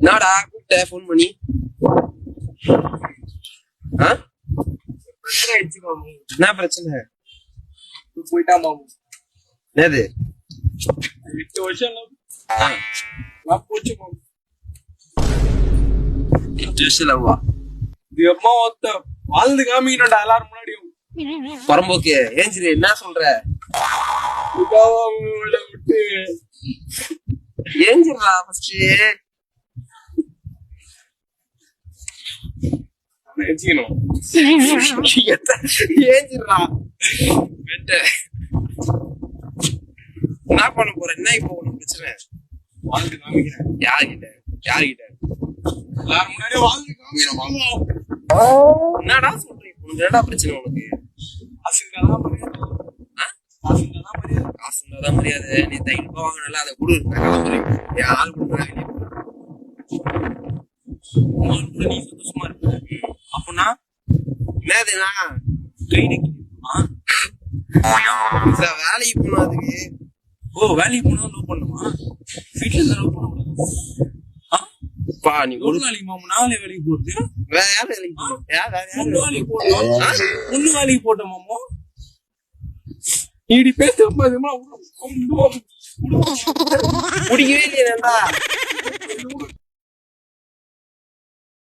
என்னடா கூப்பிட்ட போன் பண்ணி? என்ன பிரச்சனை? போயிட்டா மாமு. என்னது 8 வருஷம் போச்சு மாமு. 8 வருஷம் லவ்வா? இது அம்மா ஒத்த வாழ்ந்து காமிக்கணும்டா எல்லாரும் முன்னாடியும். பரம்போக்கு ஏஞ்சிரு, என்ன சொல்ற? விட்டு ஏஞ்சிரா ஃபர்ஸ்ட். ஏஞ்சிக்கணும். ஏஞ்சிரா. என்ன பண்ண போற? என்ன இப்போ ஒண்ணு பிரச்சனை? வாழ்ந்து காமிக்கிறேன். யாருகிட்ட? எல்லாரும் முன்னாடியும் வாழ்ந்து காமிக்கணும் மாமா. என்னடா சொல்ற? என்னடா பிரச்சனை உனக்கு? காசு இருந்தாதான் மரியாதை. காசு இருந்தாதான் மரியாதை. நீ 5 ரூபாய் வாங்கினால அதை கொடு. என் ஆள் கொடுக்குறா வெளியே. நீ சந்தோஷமா இருப்ப. அப்பனா என்னதுண்ணா? கை வேலைக்கு போனோம் அதுக்கு. ஓ, வேலைக்கு போனா லவ் பண்ணுமா? வீட்டுல இருந்தா லவ் பண்ண நீ ஒரு நாளைக்கு மாமா 4 வேலைக்கு போறது. வேலைக்கு போனோம். வேலைக்கு போட்டோம். ஒண்ணு வேலைக்கு போட்டோம் மாமா. இப்படி பேச முடிக்கவே இல்லையா?